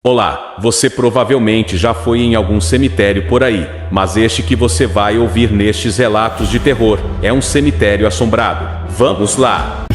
Olá, você provavelmente já foi em algum cemitério por aí, mas este que você vai ouvir nestes relatos de terror é um cemitério assombrado. Vamos lá!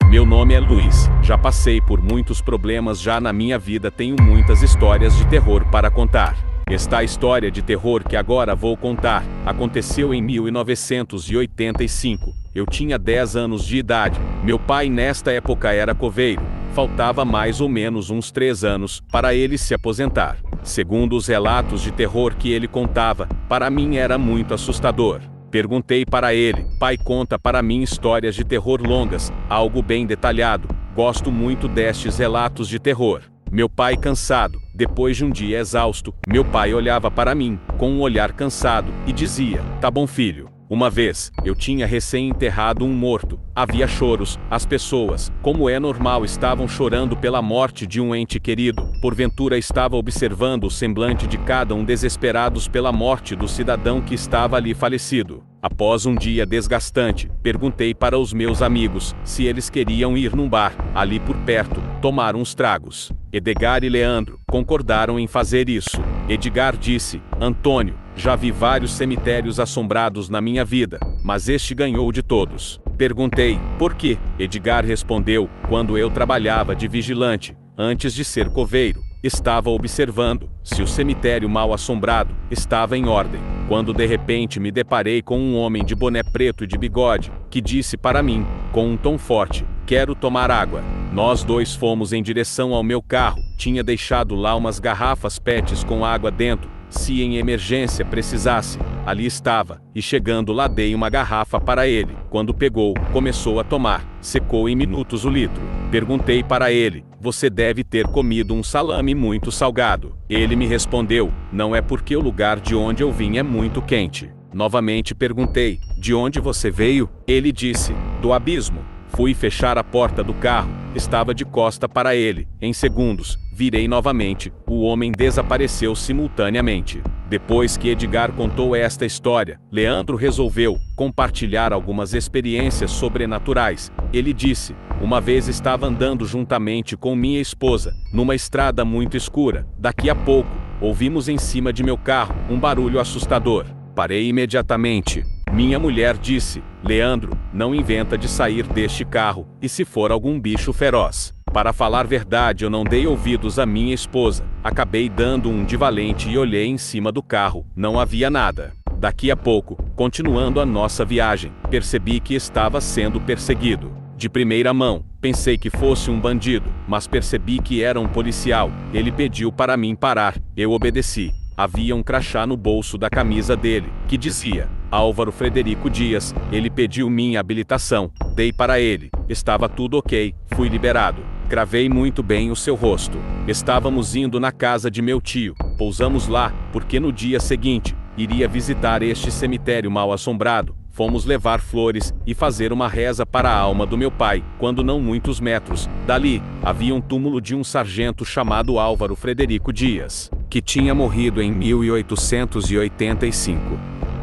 Meu nome é Luiz, já passei por muitos problemas já na minha vida, tenho muitas histórias de terror para contar. Esta história de terror que agora vou contar aconteceu em 1985. Eu tinha 10 anos de idade. Meu pai nesta época era coveiro. Faltava mais ou menos uns 3 anos para ele se aposentar. Segundo os relatos de terror que ele contava, para mim era muito assustador. Perguntei para ele: pai, conta para mim histórias de terror longas, algo bem detalhado. Gosto muito destes relatos de terror. Meu pai, cansado, depois de um dia exausto, meu pai olhava para mim, com um olhar cansado, e dizia: tá bom, filho. Uma vez, eu tinha recém-enterrado um morto. Havia choros, as pessoas, como é normal, estavam chorando pela morte de um ente querido. Porventura estava observando o semblante de cada um desesperados pela morte do cidadão que estava ali falecido. Após um dia desgastante, perguntei para os meus amigos se eles queriam ir num bar, ali por perto, tomar uns tragos. Edgar e Leandro concordaram em fazer isso. Edgar disse: Antônio, já vi vários cemitérios assombrados na minha vida, mas este ganhou de todos. Perguntei: por quê? Edgar respondeu: quando eu trabalhava de vigilante, antes de ser coveiro, estava observando se o cemitério mal assombrado estava em ordem, quando de repente me deparei com um homem de boné preto e de bigode, que disse para mim, com um tom forte: quero tomar água. Nós dois fomos em direção ao meu carro, tinha deixado lá umas garrafas PETs com água dentro, se em emergência precisasse. Ali estava, e chegando lá dei uma garrafa para ele. Quando pegou, começou a tomar, secou em minutos o litro. Perguntei para ele: você deve ter comido um salame muito salgado. Ele me respondeu: não é porque o lugar de onde eu vim é muito quente. Novamente perguntei: de onde você veio? Ele disse: do abismo. Fui fechar a porta do carro, estava de costa para ele. Em segundos, virei novamente, o homem desapareceu simultaneamente. Depois que Edgar contou esta história, Leandro resolveu compartilhar algumas experiências sobrenaturais. Ele disse: uma vez estava andando juntamente com minha esposa, numa estrada muito escura. Daqui a pouco, ouvimos em cima de meu carro um barulho assustador. Parei imediatamente. Minha mulher disse: Leandro, não inventa de sair deste carro, e se for algum bicho feroz. Para falar verdade, eu não dei ouvidos à minha esposa. Acabei dando um de valente e olhei em cima do carro. Não havia nada. Daqui a pouco, continuando a nossa viagem, percebi que estava sendo perseguido. De primeira mão, pensei que fosse um bandido, mas percebi que era um policial. Ele pediu para mim parar. Eu obedeci. Havia um crachá no bolso da camisa dele, que dizia: Álvaro Frederico Dias. Ele pediu minha habilitação. Dei para ele. Estava tudo ok. Fui liberado. Gravei muito bem o seu rosto. Estávamos indo na casa de meu tio. Pousamos lá, porque no dia seguinte, iria visitar este cemitério mal assombrado. Fomos levar flores e fazer uma reza para a alma do meu pai. Quando não muitos metros dali, havia um túmulo de um sargento chamado Álvaro Frederico Dias, que tinha morrido em 1885.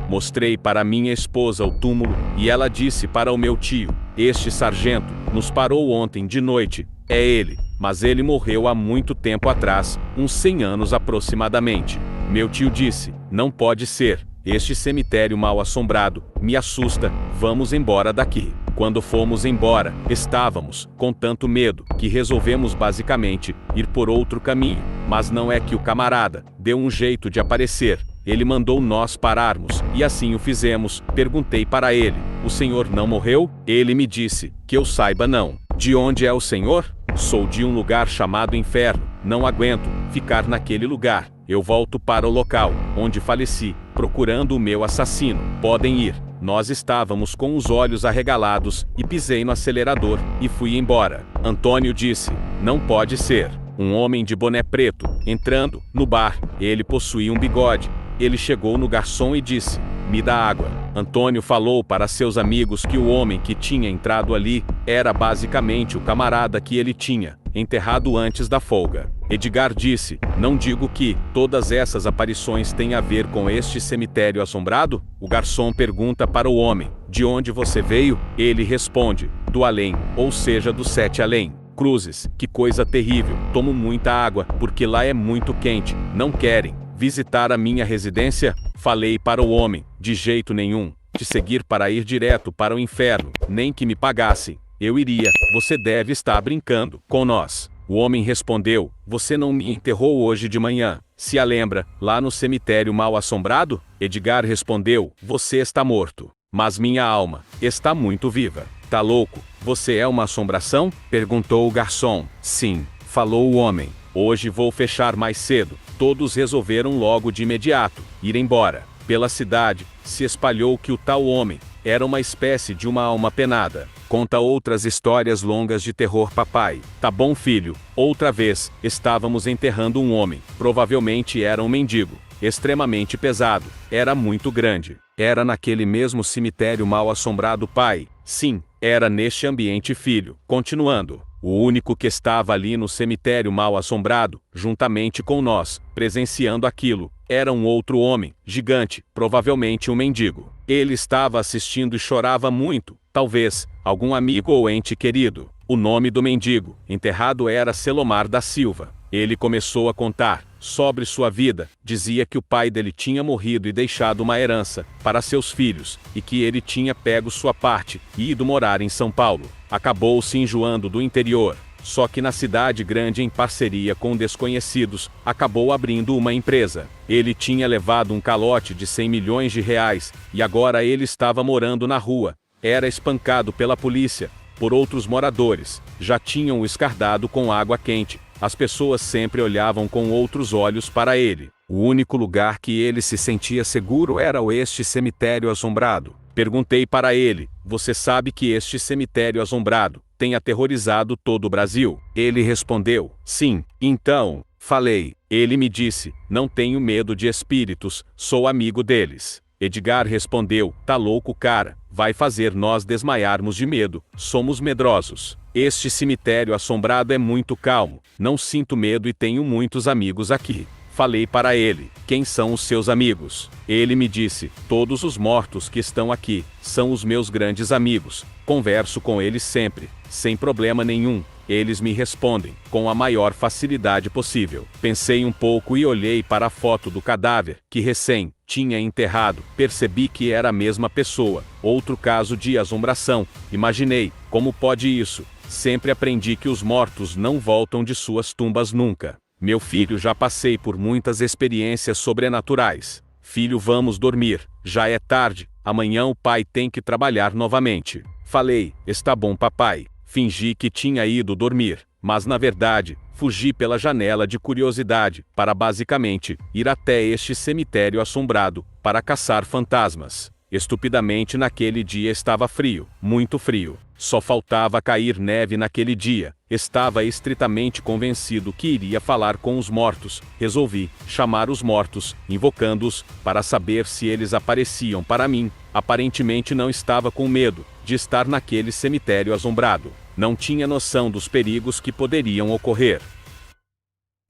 Mostrei para minha esposa o túmulo, e ela disse para o meu tio: este sargento nos parou ontem de noite. É ele, mas ele morreu há muito tempo atrás, uns 100 anos aproximadamente. Meu tio disse: não pode ser. Este cemitério mal assombrado me assusta, vamos embora daqui. Quando fomos embora, estávamos com tanto medo que resolvemos basicamente ir por outro caminho. Mas não é que o camarada deu um jeito de aparecer. Ele mandou nós pararmos, e assim o fizemos. Perguntei para ele: o senhor não morreu? Ele me disse: que eu saiba não. De onde é o senhor? Sou de um lugar chamado Inferno. Não aguento ficar naquele lugar. Eu volto para o local onde faleci, procurando o meu assassino. Podem ir. Nós estávamos com os olhos arregalados, e pisei no acelerador, e fui embora. Antônio disse: não pode ser. Um homem de boné preto, entrando no bar. Ele possuía um bigode. Ele chegou no garçom e disse: me dá água. Antônio falou para seus amigos que o homem que tinha entrado ali era basicamente o camarada que ele tinha enterrado antes da folga. Edgar disse: não digo que todas essas aparições têm a ver com este cemitério assombrado? O garçom pergunta para o homem: de onde você veio? Ele responde: do além, ou seja, do 7 além. Cruzes, que coisa terrível. Tomo muita água, porque lá é muito quente. Não querem visitar a minha residência? Falei para o homem, de jeito nenhum. Te seguir para ir direto para o inferno, nem que me pagassem. Eu iria. Você deve estar brincando com nós. O homem respondeu, você não me enterrou hoje de manhã. Se a lembra, lá no cemitério mal assombrado? Edgar respondeu, você está morto. Mas minha alma está muito viva. Tá louco? Você é uma assombração? Perguntou o garçom. Sim, falou o homem. Hoje vou fechar mais cedo. Todos resolveram logo de imediato ir embora. Pela cidade, se espalhou que o tal homem era uma espécie de uma alma penada. Conta outras histórias longas de terror, papai. Tá bom, filho. Outra vez, estávamos enterrando um homem. Provavelmente era um mendigo. Extremamente pesado. Era muito grande. Era naquele mesmo cemitério mal assombrado, pai. Sim, era neste ambiente, filho. Continuando. O único que estava ali no cemitério mal assombrado, juntamente com nós, presenciando aquilo, era um outro homem, gigante, provavelmente um mendigo. Ele estava assistindo e chorava muito, talvez, algum amigo ou ente querido. O nome do mendigo, enterrado, era Selomar da Silva. Ele começou a contar sobre sua vida, dizia que o pai dele tinha morrido e deixado uma herança para seus filhos, e que ele tinha pego sua parte e ido morar em São Paulo. Acabou se enjoando do interior, só que na cidade grande, em parceria com desconhecidos, acabou abrindo uma empresa. Ele tinha levado um calote de 100 milhões de reais, e agora ele estava morando na rua. Era espancado pela polícia, por outros moradores, já tinham o escardado com água quente. As pessoas sempre olhavam com outros olhos para ele. O único lugar que ele se sentia seguro era este cemitério assombrado. Perguntei para ele, você sabe que este cemitério assombrado tem aterrorizado todo o Brasil? Ele respondeu, sim. Então, falei. Ele me disse, não tenho medo de espíritos, sou amigo deles. Edgar respondeu, tá louco, cara, vai fazer nós desmaiarmos de medo, somos medrosos. Este cemitério assombrado é muito calmo, não sinto medo e tenho muitos amigos aqui. Falei para ele, quem são os seus amigos? Ele me disse, todos os mortos que estão aqui, são os meus grandes amigos, converso com eles sempre, sem problema nenhum. Eles me respondem, com a maior facilidade possível. Pensei um pouco e olhei para a foto do cadáver, que recém tinha enterrado. Percebi que era a mesma pessoa. Outro caso de assombração. Imaginei, como pode isso? Sempre aprendi que os mortos não voltam de suas tumbas nunca. Meu filho, já passei por muitas experiências sobrenaturais. Filho, vamos dormir. Já é tarde. Amanhã o pai tem que trabalhar novamente. Falei, está bom, papai. Fingi que tinha ido dormir, mas na verdade, fugi pela janela de curiosidade, para basicamente ir até este cemitério assombrado, para caçar fantasmas. Estupidamente, naquele dia estava frio, muito frio. Só faltava cair neve naquele dia. Estava estritamente convencido que iria falar com os mortos. Resolvi chamar os mortos, invocando-os, para saber se eles apareciam para mim. Aparentemente não estava com medo de estar naquele cemitério assombrado. Não tinha noção dos perigos que poderiam ocorrer.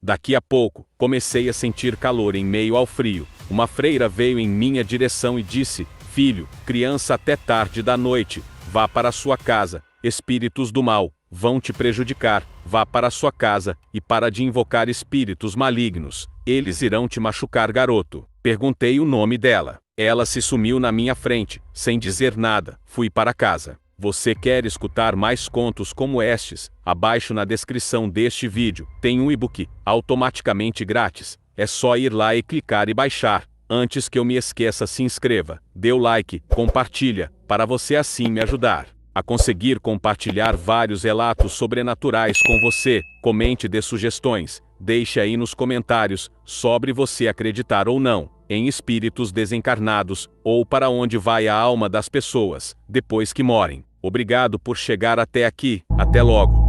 Daqui a pouco, comecei a sentir calor em meio ao frio. Uma freira veio em minha direção e disse, filho, criança até tarde da noite, vá para sua casa, espíritos do mal vão te prejudicar, vá para sua casa, e para de invocar espíritos malignos, eles irão te machucar, garoto. Perguntei o nome dela. Ela se sumiu na minha frente, sem dizer nada. Fui para casa. Você quer escutar mais contos como estes? Abaixo na descrição deste vídeo, tem um e-book, automaticamente grátis. É só ir lá e clicar e baixar. Antes que eu me esqueça, se inscreva, dê o like, compartilha, para você assim me ajudar a conseguir compartilhar vários relatos sobrenaturais com você. Comente, dê sugestões, deixe aí nos comentários, sobre você acreditar ou não em espíritos desencarnados, ou para onde vai a alma das pessoas, depois que morrem. Obrigado por chegar até aqui, até logo.